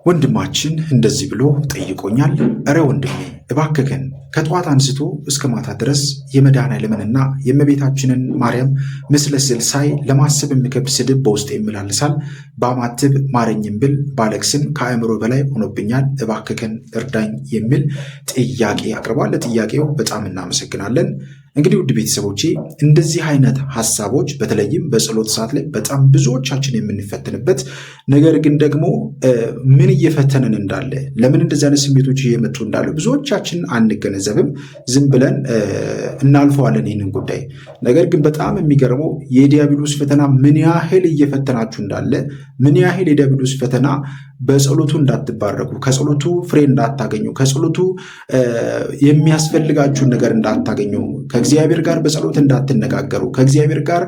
ወንድማችን እንደዚህ ብሎ ጠይቆኛል። እረ ወንድሜ እባክህን ከጧት አንስቶ እስከ ማታ ድረስ የመድኃኔዓለምንና የእመቤታችንን ማርያም ምስለ ስዕል ሳይ ለማሰብ የሚከብድ ስድብ በውስጥ ይመላለሳል። ባማትብ ማረኝም ብል ባለቅስም ከአእምሮ በላይ ሆኖብኛል፣ እባክህን እርዳኝ የሚል ጥያቄ አቅርቧል። ለጥያቄው በጣም እናመሰግናለን። እንግዲህ ውድ ቤተሰቦቼ እንደዚህ አይነት ሀሳቦች በተለይም በጸሎት ሰዓት ላይ በጣም ብዙዎቻችን የምንፈተንበት ነገር ግን ደግሞ ምን እየፈተንን እንዳለ ለምን እንደዚህ አይነት ስሜቶች እየመጡ እንዳሉ ብዙዎቻችን አንገነዘብም። ዝም ብለን እናልፈዋለን ይህንን ጉዳይ። ነገር ግን በጣም የሚገርመው የዲያብሎስ ፈተና ምን ያህል እየፈተናችሁ እንዳለ፣ ምን ያህል የዲያብሎስ ፈተና በጸሎቱ እንዳትባረኩ፣ ከጸሎቱ ፍሬ እንዳታገኙ፣ ከጸሎቱ የሚያስፈልጋችሁን ነገር እንዳታገኙ፣ ከእግዚአብሔር ጋር በጸሎት እንዳትነጋገሩ፣ ከእግዚአብሔር ጋር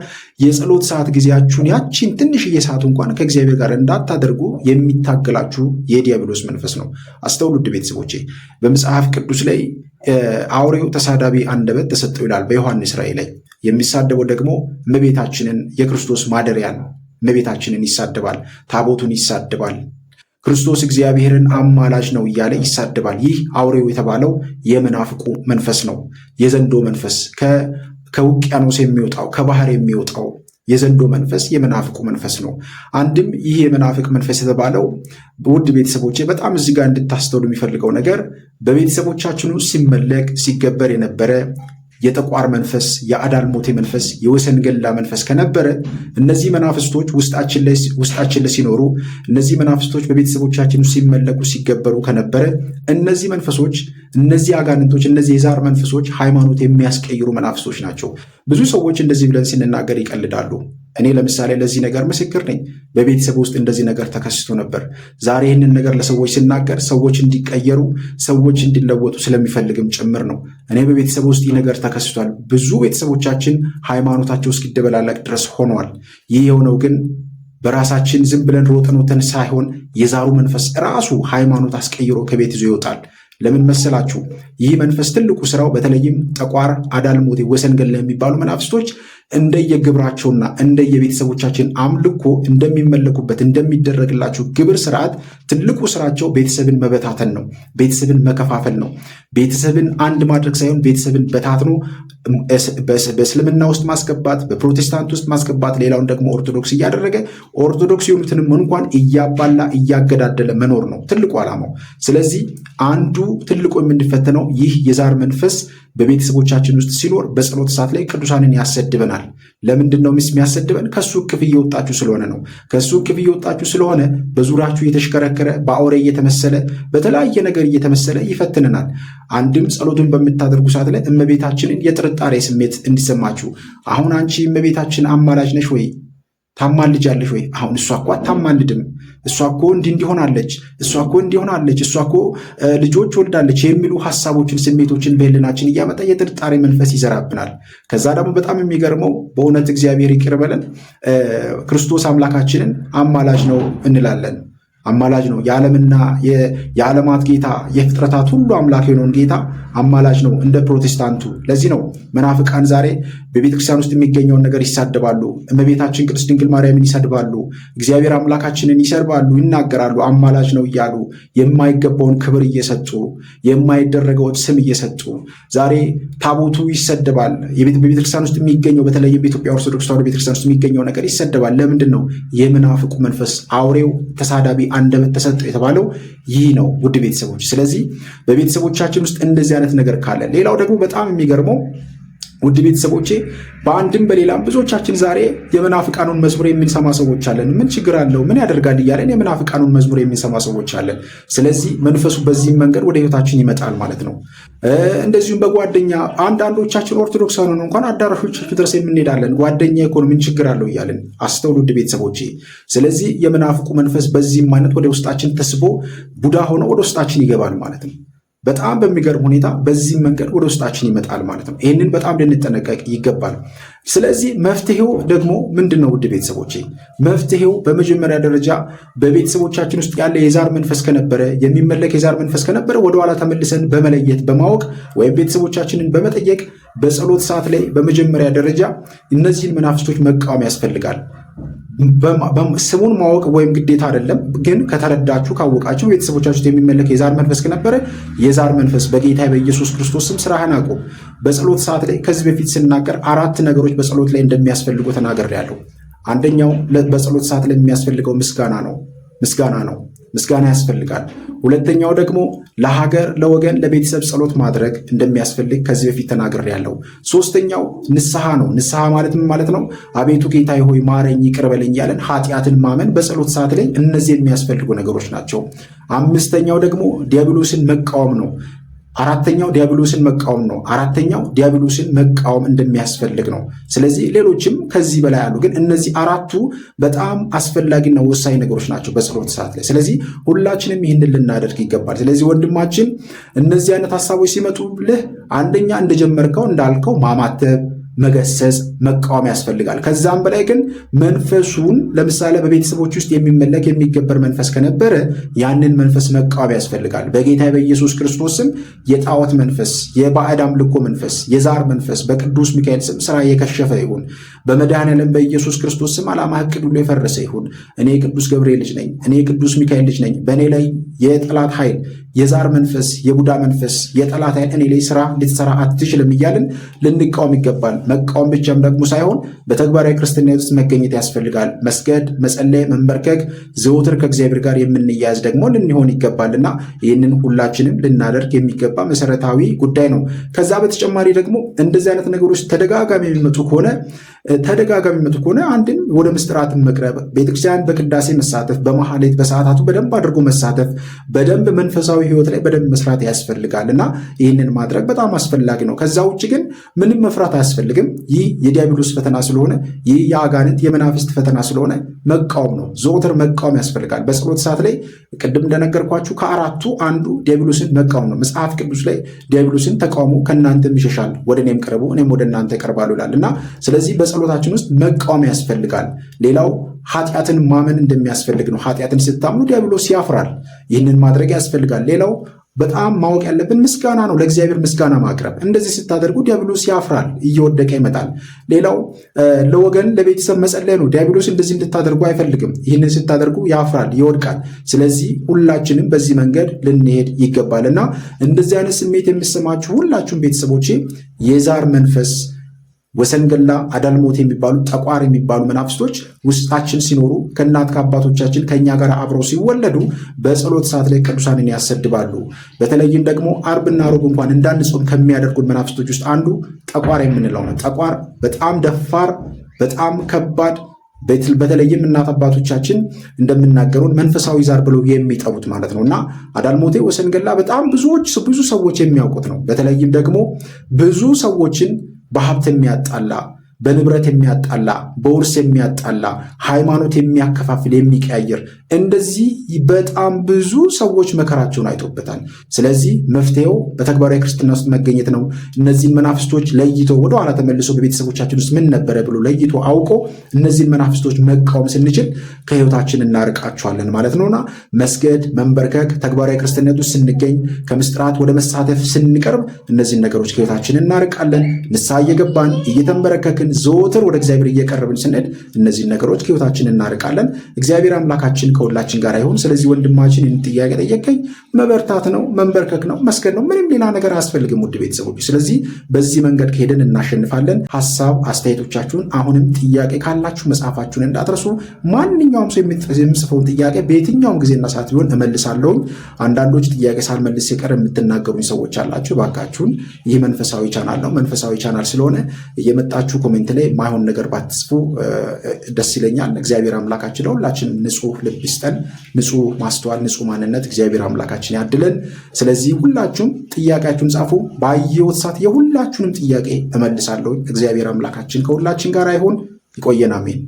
የጸሎት ሰዓት ጊዜያችሁን ያቺን ትንሽዬ ሰዓት እንኳን ከእግዚአብሔር ጋር እንዳታደርጉ የሚታገላችሁ የዲያብሎስ መንፈስ ነው። አስተውሉ ውድ ቤተሰቦቼ። በመጽሐፍ ቅዱስ ላይ አውሬው ተሳዳቢ አንደበት ተሰጠው ይላል በዮሐንስ ራእይ ላይ። የሚሳደበው ደግሞ እመቤታችንን የክርስቶስ ማደሪያን እመቤታችንን ይሳደባል፣ ታቦቱን ይሳደባል፣ ክርስቶስ እግዚአብሔርን አማላጅ ነው እያለ ይሳደባል። ይህ አውሬው የተባለው የመናፍቁ መንፈስ ነው። የዘንዶ መንፈስ ከውቅያኖስ የሚወጣው ከባህር የሚወጣው የዘንዶ መንፈስ የመናፍቁ መንፈስ ነው። አንድም ይህ የመናፍቅ መንፈስ የተባለው ውድ ቤተሰቦቼ በጣም እዚህ ጋር እንድታስተውሉ የሚፈልገው ነገር በቤተሰቦቻችን ውስጥ ሲመለክ ሲገበር የነበረ የጠቋር መንፈስ፣ የአዳልሞቴ መንፈስ፣ የወሰንገላ መንፈስ ከነበረ እነዚህ መናፍስቶች ውስጣችን ላይ ሲኖሩ፣ እነዚህ መናፍስቶች በቤተሰቦቻችን ውስጥ ሲመለኩ ሲገበሩ ከነበረ እነዚህ መንፈሶች፣ እነዚህ አጋንንቶች፣ እነዚህ የዛር መንፈሶች ሃይማኖት የሚያስቀይሩ መናፍስቶች ናቸው። ብዙ ሰዎች እንደዚህ ብለን ስንናገር ይቀልዳሉ። እኔ ለምሳሌ ለዚህ ነገር ምስክር ነኝ። በቤተሰብ ውስጥ እንደዚህ ነገር ተከስቶ ነበር። ዛሬ ይህንን ነገር ለሰዎች ስናገር ሰዎች እንዲቀየሩ፣ ሰዎች እንዲለወጡ ስለሚፈልግም ጭምር ነው። እኔ በቤተሰብ ውስጥ ይህ ነገር ተከስቷል። ብዙ ቤተሰቦቻችን ሃይማኖታቸው እስኪደበላለቅ ድረስ ሆነዋል። ይህ የሆነው ግን በራሳችን ዝም ብለን ሮጠን ሳይሆን የዛሩ መንፈስ ራሱ ሃይማኖት አስቀይሮ ከቤት ይዞ ይወጣል። ለምን መሰላችሁ? ይህ መንፈስ ትልቁ ስራው በተለይም ጠቋር፣ አዳልሞቴ፣ ወሰንገላ የሚባሉ መናፍስቶች እንደየግብራቸውና እንደየቤተሰቦቻችን አምልኮ እንደሚመለኩበት እንደሚደረግላቸው ግብር ስርዓት ትልቁ ስራቸው ቤተሰብን መበታተን ነው። ቤተሰብን መከፋፈል ነው። ቤተሰብን አንድ ማድረግ ሳይሆን ቤተሰብን በታትኖ በእስልምና ውስጥ ማስገባት፣ በፕሮቴስታንት ውስጥ ማስገባት፣ ሌላውን ደግሞ ኦርቶዶክስ እያደረገ ኦርቶዶክስ የሆኑትንም እንኳን እያባላ እያገዳደለ መኖር ነው ትልቁ ዓላማው። ስለዚህ አንዱ ትልቁ የምንፈተነው ይህ የዛር መንፈስ በቤተሰቦቻችን ውስጥ ሲኖር በጸሎት ሰዓት ላይ ቅዱሳንን ያሰድበናል። ለምንድን ነው የሚያሰድበን? ከሱ እቅፍ እየወጣችሁ ስለሆነ ነው። ከሱ እቅፍ እየወጣችሁ ስለሆነ በዙሪያችሁ እየተሽከረከረ በአውሬ እየተመሰለ በተለያየ ነገር እየተመሰለ ይፈትነናል። አንድም ጸሎቱን በምታደርጉ ሰዓት ላይ እመቤታችንን የጥርጣሬ ስሜት እንዲሰማችሁ፣ አሁን አንቺ እመቤታችን አማላጅ ነሽ ወይ? ታማልጃለሽ ወይ? አሁን እሷ እኮ አታማልድም፣ እሷ እኮ እንዲሆናለች፣ እሷ እኮ እንዲሆናለች፣ እሷ እኮ ልጆች ወልዳለች የሚሉ ሐሳቦችን፣ ስሜቶችን በህልናችን እያመጣ የጥርጣሬ መንፈስ ይዘራብናል። ከዛ ደግሞ በጣም የሚገርመው በእውነት እግዚአብሔር ይቅር በለን ክርስቶስ አምላካችንን አማላጅ ነው እንላለን። አማላጅ ነው። የዓለምና የዓለማት ጌታ የፍጥረታት ሁሉ አምላክ የሆነውን ጌታ አማላጅ ነው እንደ ፕሮቴስታንቱ። ለዚህ ነው መናፍቃን ዛሬ በቤተክርስቲያን ውስጥ የሚገኘውን ነገር ይሳደባሉ። እመቤታችን ቅድስት ድንግል ማርያምን ይሰድባሉ። እግዚአብሔር አምላካችንን ይሰድባሉ፣ ይናገራሉ። አማላጅ ነው እያሉ የማይገባውን ክብር እየሰጡ የማይደረገውን ስም እየሰጡ ዛሬ ታቦቱ ይሰደባል። በቤተክርስቲያን ውስጥ የሚገኘው በተለይ በኢትዮጵያ ኦርቶዶክስ ተዋሕዶ ቤተክርስቲያን ውስጥ የሚገኘው ነገር ይሰደባል። ለምንድን ነው? የመናፍቁ መንፈስ አውሬው ተሳዳቢ አንደበት ተሰጠው የተባለው ይህ ነው ውድ ቤተሰቦች። ስለዚህ በቤተሰቦቻችን ውስጥ እንደዚህ አይነት ነገር ካለ፣ ሌላው ደግሞ በጣም የሚገርመው ውድ ቤተሰቦቼ በአንድም በሌላም ብዙዎቻችን ዛሬ የመናፍቃኑን መዝሙር የምንሰማ ሰዎች አለን። ምን ችግር አለው? ምን ያደርጋል እያለን የመናፍቃኑን መዝሙር የምንሰማ ሰዎች አለን። ስለዚህ መንፈሱ በዚህም መንገድ ወደ ህይወታችን ይመጣል ማለት ነው። እንደዚሁም በጓደኛ አንዳንዶቻችን ኦርቶዶክስ ሆነን እንኳን አዳራሾቻችን ድረስ የምንሄዳለን። ጓደኛ እኮ ምን ችግር አለው እያለን። አስተውሉ ውድ ቤተሰቦቼ። ስለዚህ የመናፍቁ መንፈስ በዚህም አይነት ወደ ውስጣችን ተስቦ ቡዳ ሆኖ ወደ ውስጣችን ይገባል ማለት ነው። በጣም በሚገርም ሁኔታ በዚህ መንገድ ወደ ውስጣችን ይመጣል ማለት ነው። ይህንን በጣም ልንጠነቀቅ ይገባል። ስለዚህ መፍትሄው ደግሞ ምንድን ነው ውድ ቤተሰቦቼ? መፍትሄው በመጀመሪያ ደረጃ በቤተሰቦቻችን ውስጥ ያለ የዛር መንፈስ ከነበረ፣ የሚመለክ የዛር መንፈስ ከነበረ ወደኋላ ተመልሰን በመለየት በማወቅ ወይም ቤተሰቦቻችንን በመጠየቅ በጸሎት ሰዓት ላይ በመጀመሪያ ደረጃ እነዚህን መናፍስቶች መቃወም ያስፈልጋል። ስሙን ማወቅ ወይም ግዴታ አይደለም፣ ግን ከተረዳችሁ ካወቃችሁ ቤተሰቦቻችሁ የሚመለክ የዛር መንፈስ ከነበረ የዛር መንፈስ በጌታ በኢየሱስ ክርስቶስ ስም ስራህን አቁም። በጸሎት ሰዓት ላይ ከዚህ በፊት ስናገር 4 ነገሮች በጸሎት ላይ እንደሚያስፈልጉ ተናግሬያለሁ። አንደኛው በጸሎት ሰዓት ላይ የሚያስፈልገው ምስጋና ነው። ምስጋና ያስፈልጋል። ሁለተኛው ደግሞ ለሀገር፣ ለወገን፣ ለቤተሰብ ጸሎት ማድረግ እንደሚያስፈልግ ከዚህ በፊት ተናግሬያለሁ። ሶስተኛው ንስሐ ነው። ንስሐ ማለት ምን ማለት ነው? አቤቱ ጌታዬ ሆይ ማረኝ፣ ይቅር በለኝ ያለን ኃጢአትን ማመን በጸሎት ሰዓት ላይ እነዚህ የሚያስፈልጉ ነገሮች ናቸው። አምስተኛው ደግሞ ዲያብሎስን መቃወም ነው። አራተኛው ዲያብሎስን መቃወም እንደሚያስፈልግ ነው። ስለዚህ ሌሎችም ከዚህ በላይ አሉ፣ ግን እነዚህ 4ቱ በጣም አስፈላጊና ወሳኝ ነገሮች ናቸው በጸሎት ሰዓት ላይ። ስለዚህ ሁላችንም ይህንን ልናደርግ ይገባል። ስለዚህ ወንድማችን እነዚህ አይነት ሀሳቦች ሲመጡልህ አንደኛ እንደጀመርከው እንዳልከው ማማተብ፣ መገሰጽ፣ መቃወም ያስፈልጋል። ከዛም በላይ ግን መንፈሱን ለምሳሌ በቤተሰቦች ውስጥ የሚመለክ የሚገበር መንፈስ ከነበረ ያንን መንፈስ መቃወም ያስፈልጋል። በጌታ በኢየሱስ ክርስቶስ ስም የጣዖት መንፈስ፣ የባዕድ አምልኮ መንፈስ፣ የዛር መንፈስ በቅዱስ ሚካኤል ስም ስራ የከሸፈ ይሁን። በመድኃኔዓለም በኢየሱስ ክርስቶስ ስም ዓላማ ዕቅድ ሁሉ የፈረሰ ይሁን። እኔ ቅዱስ ገብርኤል ልጅ ነኝ፣ እኔ ቅዱስ ሚካኤል ልጅ ነኝ። በእኔ ላይ የጠላት ኃይል፣ የዛር መንፈስ፣ የቡዳ መንፈስ፣ የጠላት ኃይል እኔ ላይ ስራ ልትሰራ አትችልም እያልን ልንቃወም ይገባል። መቃወም ብቻም ደግሞ ሳይሆን በተግባራዊ ክርስትና ውስጥ መገኘት ያስፈልጋል። መስገድ፣ መጸለይ፣ መንበርከክ፣ ዘወትር ከእግዚአብሔር ጋር የምንያያዝ ደግሞ ልንሆን ይገባልና ይህንን ሁላችንም ልናደርግ የሚገባ መሰረታዊ ጉዳይ ነው። ከዛ በተጨማሪ ደግሞ እንደዚህ አይነት ነገሮች ተደጋጋሚ የሚመጡ ከሆነ አንድም ወደ ምስጢራትን መቅረብ፣ ቤተክርስቲያን በቅዳሴ መሳተፍ፣ በመሐሌት በሰዓታቱ በደንብ አድርጎ መሳተፍ፣ በደንብ መንፈሳዊ ህይወት ላይ በደንብ መስራት ያስፈልጋል እና ይህንን ማድረግ በጣም አስፈላጊ ነው። ከዛ ውጭ ግን ምንም መፍራት አያስፈልግም። ይህ የዲያብሎስ ፈተና ስለሆነ፣ ይህ የአጋንንት የመናፍስት ፈተና ስለሆነ መቃወም ነው። ዘወትር መቃወም ያስፈልጋል። በጸሎት ሰዓት ላይ ቅድም እንደነገርኳችሁ ከ4ቱ አንዱ ዲያብሎስን መቃወም ነው። መጽሐፍ ቅዱስ ላይ ዲያብሎስን ተቃውሞ ከእናንተም ይሸሻል፣ ወደ እኔም ቅረቡ እኔም ወደ እናንተ እቀርባለሁ ይላል እና ስለዚህ በጸሎታችን ውስጥ መቃወም ያስፈልጋል። ሌላው ኃጢአትን ማመን እንደሚያስፈልግ ነው። ኃጢአትን ስታምኑ ዲያብሎስ ያፍራል። ይህንን ማድረግ ያስፈልጋል። ሌላው በጣም ማወቅ ያለብን ምስጋና ነው። ለእግዚአብሔር ምስጋና ማቅረብ። እንደዚህ ስታደርጉ ዲያብሎስ ያፍራል፣ እየወደቀ ይመጣል። ሌላው ለወገን ለቤተሰብ መጸለይ ነው። ዲያብሎስ እንደዚህ እንድታደርጉ አይፈልግም። ይህንን ስታደርጉ ያፍራል፣ ይወድቃል። ስለዚህ ሁላችንም በዚህ መንገድ ልንሄድ ይገባልና እንደዚህ አይነት ስሜት የሚሰማችሁ ሁላችሁም ቤተሰቦቼ የዛር መንፈስ ወሰንገላ፣ አዳልሞት የሚባሉ ጠቋር የሚባሉ መናፍስቶች ውስጣችን ሲኖሩ ከእናት ከአባቶቻችን ከእኛ ጋር አብረው ሲወለዱ በጸሎት ሰዓት ላይ ቅዱሳንን ያሰድባሉ። በተለይም ደግሞ አርብና ሮብ እንኳን እንዳንጾም ከሚያደርጉን መናፍስቶች ውስጥ አንዱ ጠቋር የምንለው ነው። ጠቋር በጣም ደፋር፣ በጣም ከባድ፣ በተለይም እናት አባቶቻችን እንደምናገሩን መንፈሳዊ ዛር ብለው የሚጠሩት ማለት ነው እና አዳልሞቴ ወሰንገላ በጣም ብዙ ሰዎች የሚያውቁት ነው። በተለይም ደግሞ ብዙ ሰዎችን በሀብት የሚያጣላ፣ በንብረት የሚያጣላ፣ በውርስ የሚያጣላ፣ ሃይማኖት የሚያከፋፍል፣ የሚቀያየር እንደዚህ በጣም ብዙ ሰዎች መከራቸውን አይቶበታል። ስለዚህ መፍትሄው በተግባራዊ ክርስትና ውስጥ መገኘት ነው። እነዚህን መናፍስቶች ለይቶ ወደኋላ ተመልሶ በቤተሰቦቻችን ውስጥ ምን ነበረ ብሎ ለይቶ አውቆ እነዚህን መናፍስቶች መቃወም ስንችል ከህይወታችን እናርቃቸዋለን ማለት ነውና መስገድ፣ መንበርከክ፣ ተግባራዊ ክርስትና ውስጥ ስንገኝ ከምስጢራት ወደ መሳተፍ ስንቀርብ እነዚህን ነገሮች ከህይወታችን እናርቃለን። ንስሐ እየገባን እየተንበረከክን ዘወትር ወደ እግዚአብሔር እየቀረብን ስንሄድ እነዚህን ነገሮች ከህይወታችን እናርቃለን። እግዚአብሔር አምላካችን ከሁላችን ጋር ይሁን። ስለዚህ ወንድማችን ይህን ጥያቄ ጠየቀኝ፣ መበርታት ነው፣ መንበርከክ ነው፣ መስገድ ነው። ምንም ሌላ ነገር አያስፈልግም ውድ ቤተሰቦች። ስለዚህ በዚህ መንገድ ከሄደን እናሸንፋለን። ሀሳብ አስተያየቶቻችሁን አሁንም ጥያቄ ካላችሁ መጽሐፋችሁን እንዳትረሱ። ማንኛውም ሰው የምጽፈውን ጥያቄ በየትኛውም ጊዜና ሰዓት ቢሆን እመልሳለሁኝ። አንዳንዶች ጥያቄ ሳልመልስ የቀር የምትናገሩኝ ሰዎች አላችሁ። ባካችሁን ይህ መንፈሳዊ ቻናል ነው። መንፈሳዊ ቻናል ስለሆነ እየመጣችሁ ኮሜንት ላይ ማይሆን ነገር ባትጽፉ ደስ ይለኛል። እግዚአብሔር አምላካችን ለሁላችን ንጹህ ልብ ይስጠን፣ ንጹህ ማስተዋል፣ ንጹህ ማንነት እግዚአብሔር አምላካችን ያድለን። ስለዚህ ሁላችሁም ጥያቄያችሁን ጻፉ። ባየሁት ሰዓት የሁላችሁንም ጥያቄ እመልሳለሁ። እግዚአብሔር አምላካችን ከሁላችን ጋር ይሁን። ይቆየን። አሜን።